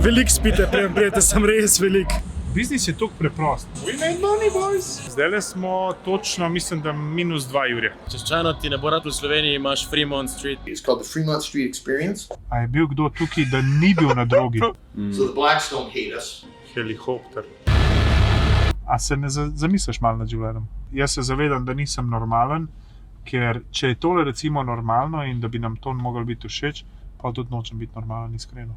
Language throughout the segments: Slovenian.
Veliko spite, prijete, sem res velik. Biznis je toliko preprost. We made money, boys! Zdajle smo točno, mislim, da -2 jurja. Češčano ti ne bo rad v Sloveniji, imaš Freemont Street. It's called the Freemont Street experience. A je bil kdo tukaj, da ni bil na drogi? So the blacks don't hate us. Helikopter. A se ne zamisliš malo nad življenjem? Jaz se zavedam, da nisem normalen, ker če je tole recimo normalno in da bi nam to moglo biti všeč, pa tudi nočem biti normalen, iskreno.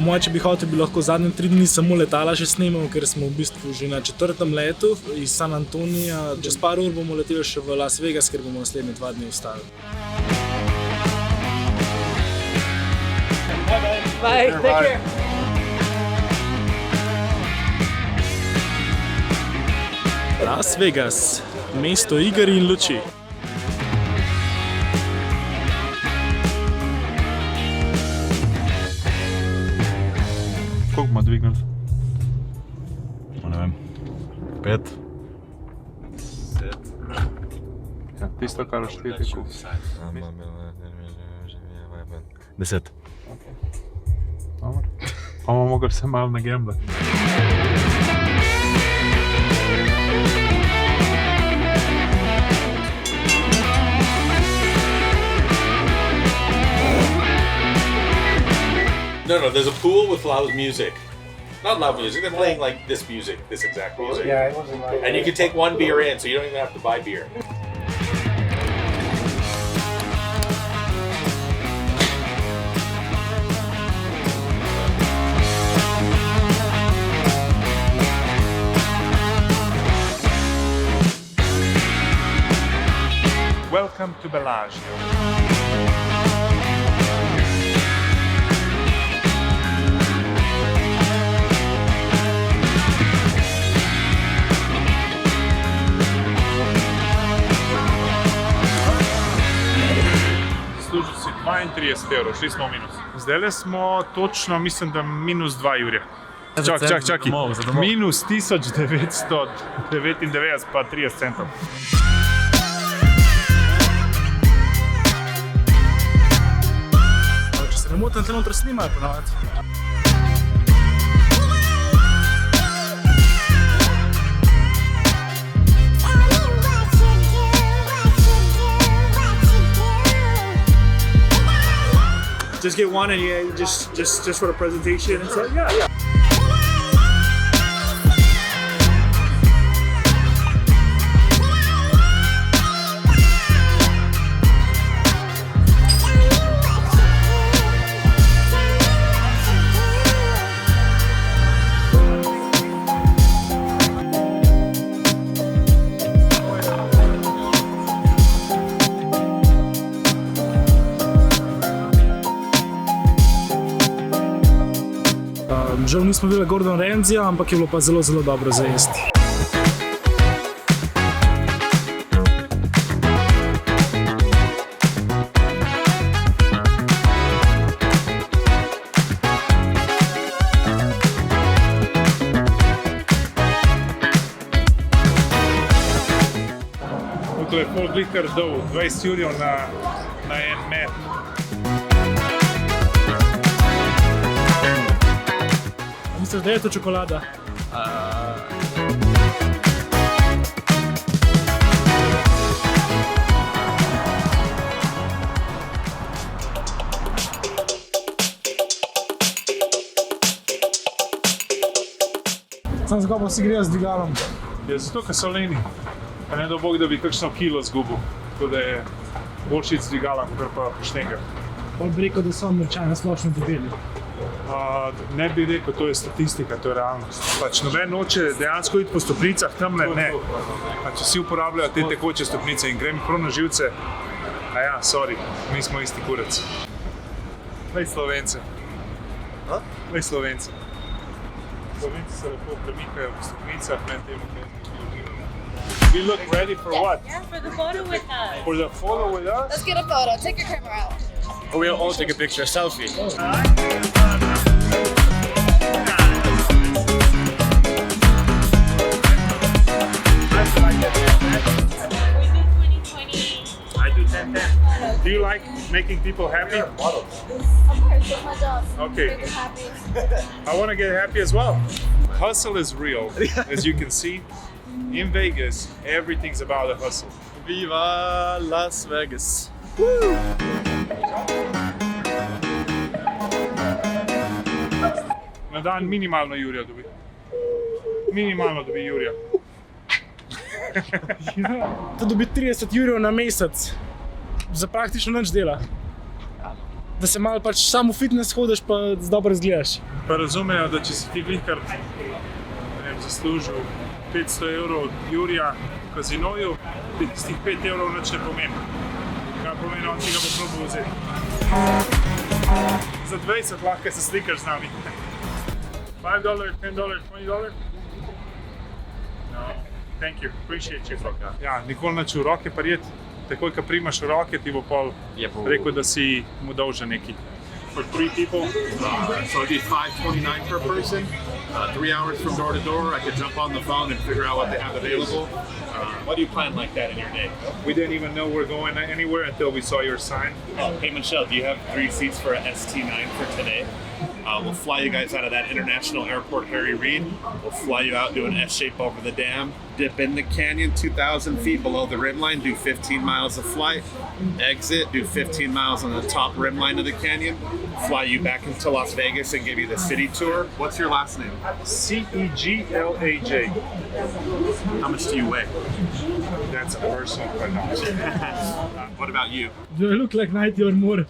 Moje, če bi hotel, bi lahko zadnje 3 dni samo letala še snemal, ker smo v bistvu že na 4. letu iz San Antonija. Čez par ur bomo leteli še v Las Vegas, ker bomo naslednji 2 dni ostali. Bye, take care. Las Vegas, mesto iger in luči. Koliko bomo dvignili? Ne vem, 5. 10. Ja, tisto, kar šteti. 10. Pa bomo mogli se malo nagembljati. No, there's a pool with loud music. Not loud music, they're playing like this music, this exact music. Yeah, it wasn't like And you can take 1 beer in, so you don't even have to buy beer. Welcome to Bellagio. Služil si 32 evrov, šli smo v minus. Zdajle smo točno, mislim, da -2 jurja. Čakaj. Minus 1999 pa 30 centov. Če se ne motim, te noter snimajo ponavadi. just get one and you just for the presentation and stuff. Yeah. Žal nismo videli Gordon Ramsey-ja, ampak je bilo pa zelo, zelo dobro za jesti. To je pol glihkar dol, 20 jurjev na en met. Misliš, da je to čokolada? Sam zakaj pa si grejo z dvigalom? Ja, zato, ker so leni. Pa ne dobog, da bi kakšno kilo zgubil. Tako da je boljši iti z dvigalom, kot pa poštengati. Bolj bi rekel, da so američani splošno debeli. Ne bi rekel, to je statistika, to je realnost. Pač noben noče dejansko iti po stopnicah, tamle ne. Pač vsi uporabljajo te tekoče stopnice in grem prav na živce. A ja, sorry, mi smo isti kurac. Lej Slovence. Lej Slovence. Slovenci se lepo premikajo po stopnicah, med tem, kaj je We look ready for what? Yeah, for the photo with us. For the photo with us? Let's get a photo. Take your camera out. We'll all take a picture, a selfie. We do 2020. I do 10-10. Do you like making people happy? Of course, it's my job. Okay. Make them happy. I want to get happy as well. Hustle is real, as you can see. In Vegas, everything's about a hustle. Viva Las Vegas. Na dan minimalno Jurija dobi. Minimalno dobi Jurija. To dobi 30 jurjev na mesec, za praktično nič dela. Da se malo pač samo v fitness hodiš, pa dobro izgledaš. Pa razumejo, da če si ti glihkar zaslužil 500 evrov od Jurija v kazinoju, z tih 5 evrov nič ne pomeni. Kaj pomeni, on ti ga bo probal vzeti. Za 20 lahko se slikaš z nami. $5, $10, $20? No, thank you, appreciate you. Ja, nikoli nič v roke prijeti. Takoj, ko primaš v roke, ti bo pol rekel, da si mu dolžen nekaj. For 3 people. So I do $5.29 per person. 3 hours from door to door. I can jump on the phone and figure out what they have available. Why do you plan like that in your day? We didn't even know we're going anywhere until we saw your sign. Hey Michelle, do you have 3 seats for a ST9 for today? We'll fly you guys out of that international airport, Harry Reid. We'll fly you out, do an S shape over the dam, dip in the canyon 2,000 feet below the rim line, do 15 miles of flight, exit, do 15 miles on the top rim line of the canyon, fly you back into Las Vegas and give you the city tour. What's your last name? Ceglaj. How much do you weigh? That's a personal question. What about you? Do I look like 90 or more?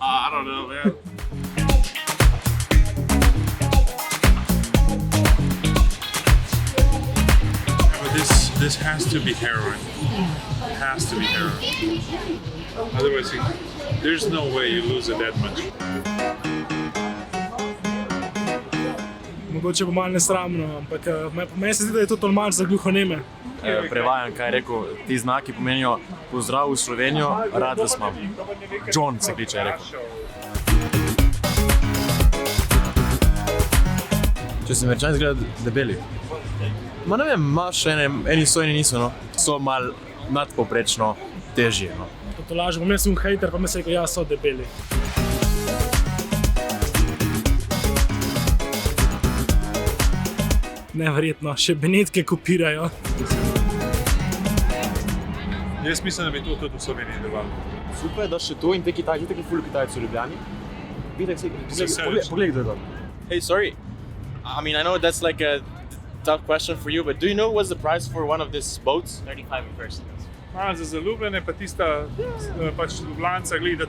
I don't know, man. This has to be heroin. It has to be heroin. Otherwise, there's no way you lose it that much. Mogoče bo malo nesramno, ampak meni se zdi, da je to tolmač za gluhoneme. Prevajam, kaj je rekel, ti znaki pomenijo pozdrav v Slovenijo, rad vas imam. John se kliče, je rekel. Če se Američani izgleda debeli. Ma ne vem, imaš eni so, eni niso, no. So mal nadpovprečno težji, no. To lažem, jaz sem hejter, pa mi se rekel, ja, so debeli. Neverjetno, še Benetke kopirajo. Jaz mislim, da bi to tudi v Sloveniji delovalo. Super, da še to in te Kitajci, taki ful Kitajci v Ljubljani. Poglej, kdo je dol. Hey, sorry. I mean, I know that's like a tough question for you, but do you know what's the price for one of these boats? 35 a person. Za zaljubljene pa tista pač Ljubljanca gleda,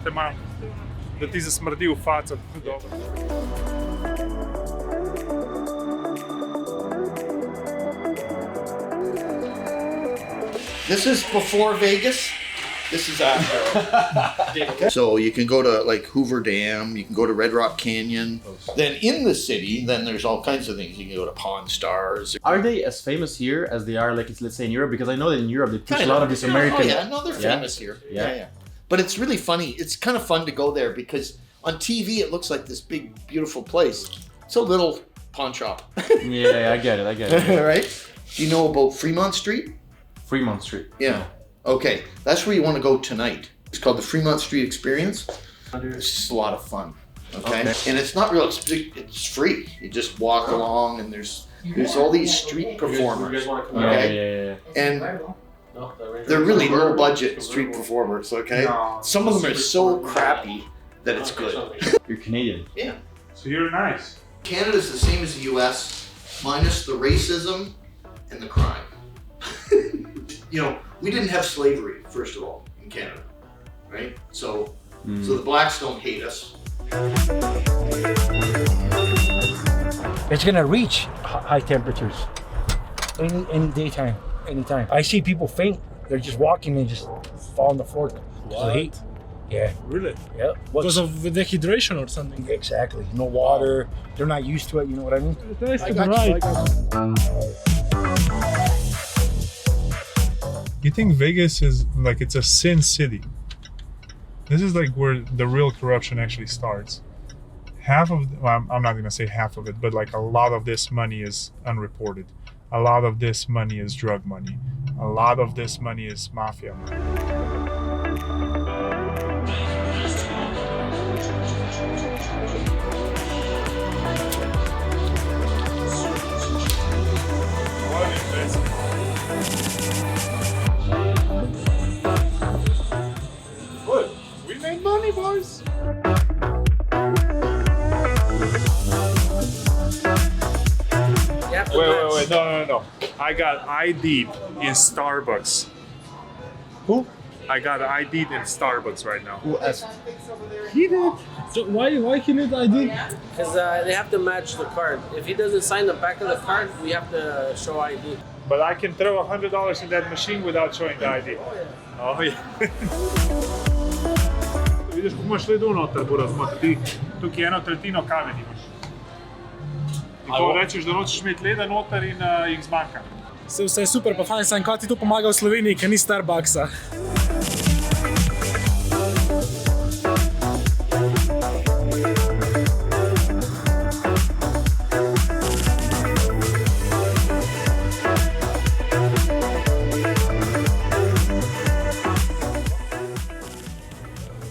da ti zasmrdi v faco. This is before Vegas. This is after. So you can go to like Hoover Dam, you can go to Red Rock Canyon. Then in the city, then there's all kinds of things. You can go to Pawn Stars. Are they as famous here as they are, like, let's say in Europe? Because I know that in Europe they push a lot of these American... Oh yeah, no, they're famous here. Yeah. But it's really funny. It's kind of fun to go there because on TV it looks like this big, beautiful place. It's a little pawn shop. Yeah, I get it. Right? Do you know about Freemont Street? Freemont Street. Yeah. Okay, that's where you want to go tonight. It's called the Freemont Street Experience. It's just a lot of fun. Okay? And it's not real. It's free. You just walk along, and there's all these street performers. Okay? Yeah. And they're really low budget street performers. Okay? Some of them are so crappy that it's good. You're Canadian. Yeah. So you're nice. Canada's the same as the U.S. minus the racism and the crime. You know, we didn't have slavery, first of all, in Canada, right? So the blacks don't hate us. It's gonna reach high temperatures any daytime, anytime. I see people faint. They're just walking and just fall on the floor because of heat. Yeah. Really? Yeah. Because of dehydration or something? Exactly. No water. They're not used to it. You know what I mean? Nice to ride. You think Vegas is like it's a sin city? This is like where the real corruption actually starts. I'm not gonna say half of it, but like a lot of this money is unreported. A lot of this money is drug money. A lot of this money is mafia money. Good. We made money, boys. Wait, no. I got ID'd in Starbucks. Who? I got ID'd in Starbucks right now. Who asked? He did. So why he need ID? Because they have to match the card. If he doesn't sign the back of the card, we have to show ID. But I can throw $100 in that machine without showing the ID. Oh yeah. Vidiš, ko imaš ledu noter, bo razmotri. Ti tukaj 1/3 kamen imaš. In ko rečeš, da nočeš imeti leda noter in jih zmanjka. Vse je super, pa fajn sem, kaj ti to pomaga v Sloveniji, ker ni Starbucksa.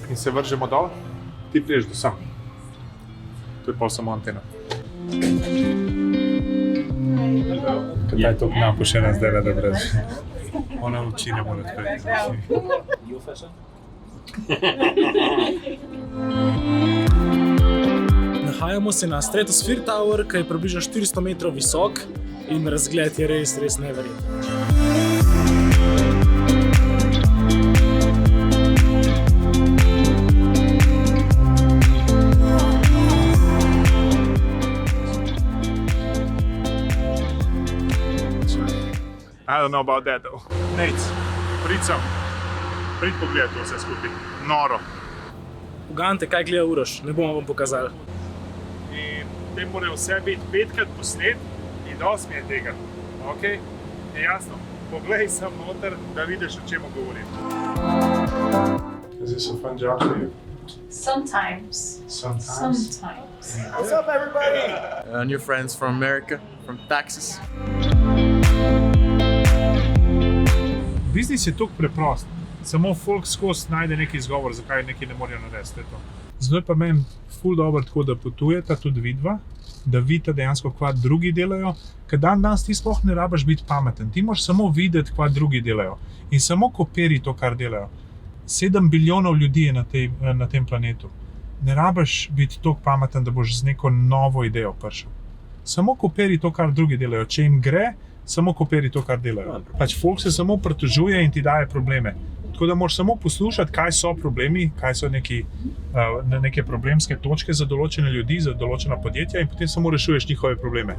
In se vržemo dol, ti priješ do sam. To je pol samo antena. Kaj je to k nam pošena zdaj, da brez? Ona oči ne more odpreti. Nahajamo se na Strat Tower, ki je približno 400 metrov visok in razgled je res neverjeten. I don't know about that though. Nec, prid sem. Prid pogledati to vse skupaj. Noro. Ugante, kaj gleda Uroš, ne bomo vam pokazali. In te morajo vse biti 5krat posnet in 8 je tega. Ok? Je jasno. Poglej sem noter, da vidiš, o čemu govorim. Is this a fun job for you? Sometimes. Sometimes. What's up, everybody? New friends from America, from Texas. Biznis je toliko preprost. Samo folk skozi najde neki izgovor, zakaj nekaj ne morejo narediti. Zato je pa meni ful dobro tako, da potujeta tudi vidva, da vidite dejansko, kva drugi delajo, ker danes ti sploh ne rabiš biti pameten. Ti moraš samo videti, kva drugi delajo in samo kopiri to, kar delajo. 7 bilijonov ljudi je na tem planetu. Ne rabiš biti toliko pameten, da boš z neko novo idejo prišel. Samo kopiri to, kar drugi delajo. Če jim gre, samo kopiri to, kar delajo. Pač folk se samo pritožuje in ti daje probleme. Tako da moraš samo poslušati, kaj so problemi, kaj so neke problemske točke za določene ljudi, za določena podjetja in potem samo rešuješ njihove probleme.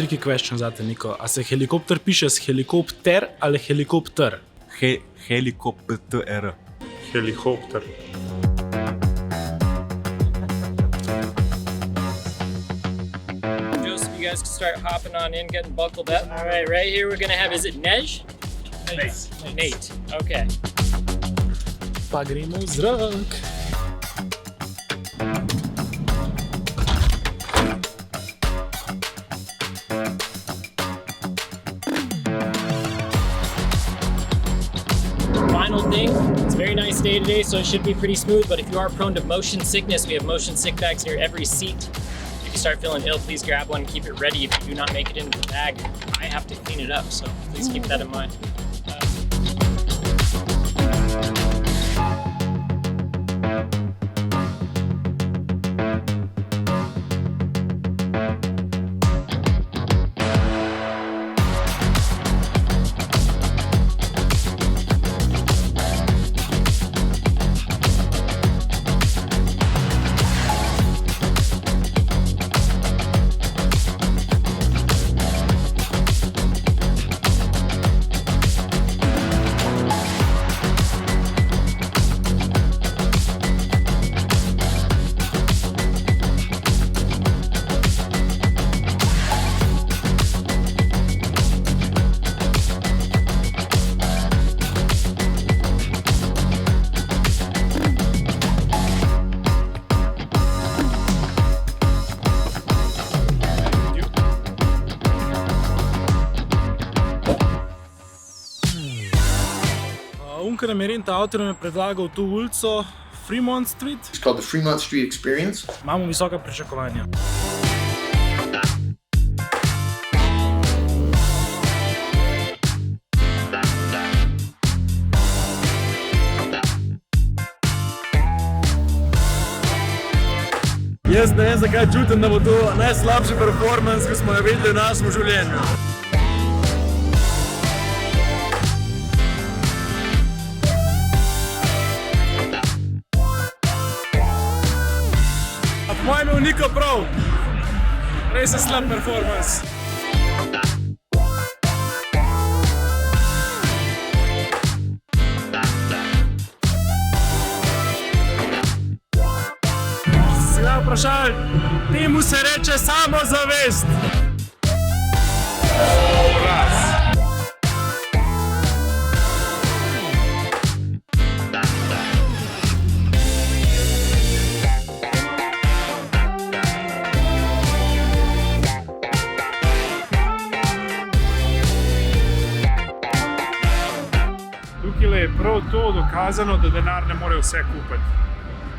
Tricky question zate, Niko. A se helikopter piše s helikopter ali helikopter? Helikopter. Helikopter. Joseph, you guys can start hopping on in, getting buckled up. All right here we're gonna have, is it Nej? Nate. Okay. Pa gremo v zrak. Thing. It's a very nice day today, so it should be pretty smooth, but if you are prone to motion sickness, we have motion sick bags near every seat. If you start feeling ill, please grab one and keep it ready. If you do not make it into the bag, I have to clean it up, so please keep that in mind. ki nam je renta avtor, nam je predlagal to ulico Freemont Street. It's called the Freemont Street Experience. Imamo visoka pričakovanja. Jaz ne vem, zakaj čutim, da bo to najslabši performance, ki smo jo videli v našem življenju. A po mojem je unikal prav. Res je slab performance. Vprašali, temu se reče samozavest. Tukaj je prav to dokazano, da denar ne more vse kupiti.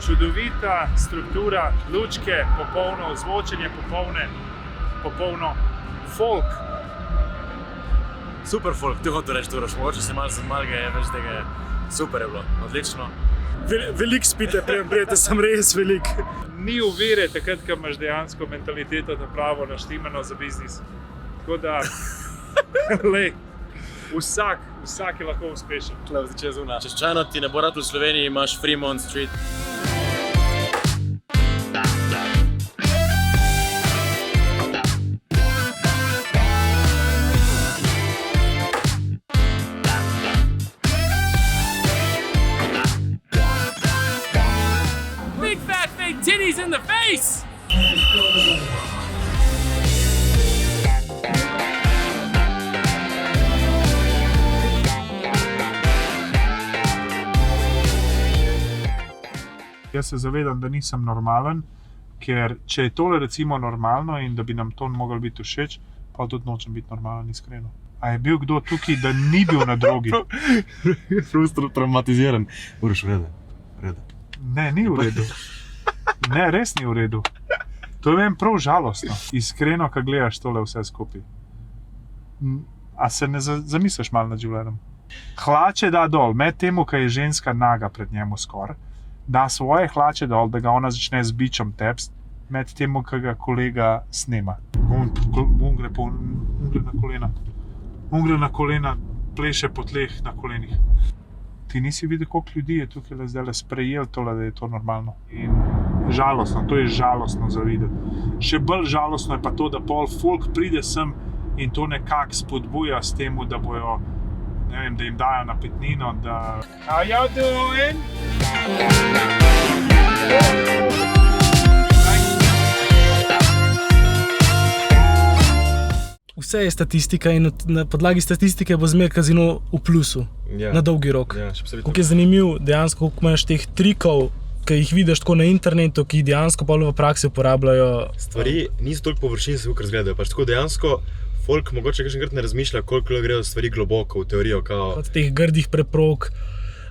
Čudovita struktura, lučke, popolno ozvočenje, popolno folk. Super folk, ti hotel reči, Uroš, mogoče se malo ga je več tega, super je bilo, odlično. Veliko spite, prijete, sem res velik. Ni ovire takrat, ko imaš dejansko mentaliteto na pravo naštimano za biznis. Tako da, lej, vsak je lahko uspešen. Češčano ti ne bo rad v Sloveniji, imaš Freemont Street. Big fat fake titties in the face! Jaz se zavedam, da nisem normalen, ker če je tole recimo normalno in da bi nam to moglo biti všeč, pa tudi nočem biti normalen, iskreno. A je bil kdo tukaj, da ni bil na drogi? Traumatiziran. Uroš, v redu. Ne, ni v redu. Ne, res ni v redu. To je meni prav žalostno, iskreno, ko gledaš tole vse skupaj. A se ne zamisliš malo nad življenjem? Hlače da dol, med temu, ko je ženska naga pred njemu skoraj, da svoje hlače dol, da ga ona začne z bičem tepst, med temu, ko ga kolega snema. On gre na kolena, pleše po tleh na kolenih. Ti nisi videl, koliko ljudi je tukaj zdaj sprejel tole, da je to normalno. In žalostno, to je žalostno za videti. Še bolj žalostno je pa to, da pol folk pride sem in to nekako spodbuja s temu, da bojo, ne vem, da jim dajo napitnino, da... How y'all doing? Vse je statistika in na podlagi statistike bo zmer kazino v plusu, na dolgi rok. Koliko je zanimiv dejansko, koliko imaš teh trikov, ki jih vidiš tako na internetu, ki jih dejansko pa v praksi uporabljajo. Stvari niso toliko površinske, kot razgledajo, pač tako dejansko folk mogoče kakšenkrat ne razmišlja, koliko grejo stvari globoko v teorijo, kao... Od teh grdih preprog,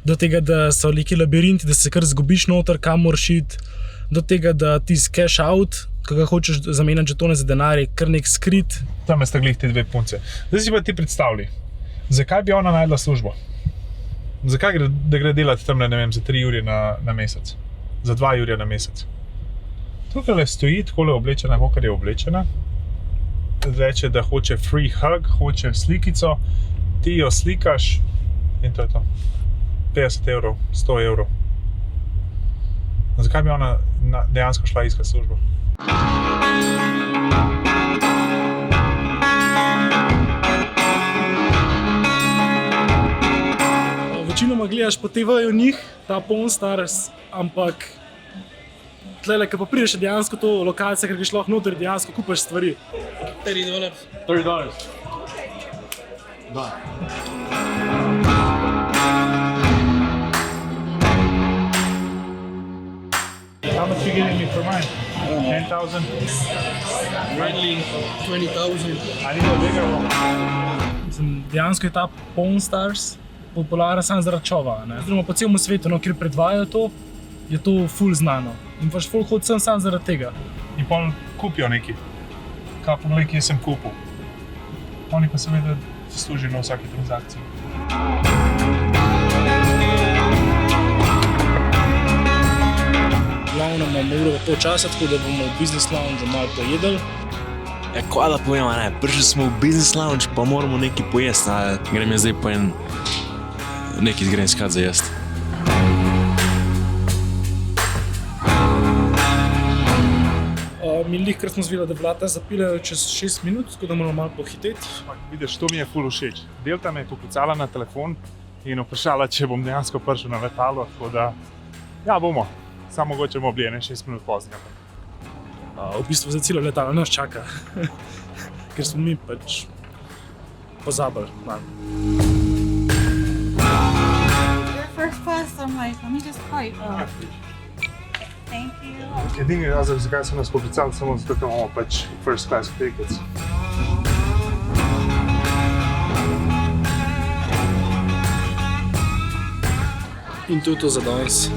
do tega, da so neki labirinti, da se kar zgubiš noter, kam moraš iti, do tega, da ti cash out, ko ga hočeš zamenjati žetone za denar, je kar nek skrit. Tam sta glih te dve punce. Zdaj si pa ti predstavljaj, zakaj bi ona najdla službo? Zakaj da gre delati tam, ne vem, za 3 ure na mesec? Za 2 ure na mesec? Tukaj stoji, takole oblečena, kakor je oblečena. Reče, da hoče free hug, hoče slikico, ti jo slikaš in to je to. 50 evrov, 100 evrov. Zakaj bi ona dejansko šla iskat službo? Večinoma gledaš po TV-ju njih, ta Pawn Stars, ampak tlele, ko pa prideš dejansko to lokacijo, ker greš lahko noter, dejansko kupaš stvari. $30. $30. Da. How much you giving me for mine? 10,000? Friendly, 20,000. I need a bigger one. Dejansko je ta Pawn Stars popularen samo zaradi čova. Oziroma po celem svetu, no, kjer predvajajo to, je to ful znano. In pač ful hodi sem samo zaradi tega. In pol kupijo neki. Kaj poglej, kje sem kupil. Oni pa seveda služijo na vsaki transakciji. Glavno imamo uro pol časa, tako da bomo v business lounge malo pojedli. Ja, kaj da povemo, ne, prišli smo v business lounge, pa moramo nekaj pojesti, grem jaz zdaj po nekaj grem iskat za jesti. Mi lihkrat smo zvila, da vlata zapilejo čez 6 minut, tako da moramo malo pohiteti. Vidiš, to mi je ful všeč. Delta me je poklicala na telefon in vprašala, če bom dejansko prišel na letalo, tako da ja, bomo. Samo mogoče bomo bili 6 minut poznega. V bistvu za celo letalo nas čaka, ker smo mi pač pozabili malo. First class, I'm like, let me just pipe. Thank you. Edini razlog, zakaj so nas poklicali, samo zato, ker imamo pač first class tickets. In to je to za danes.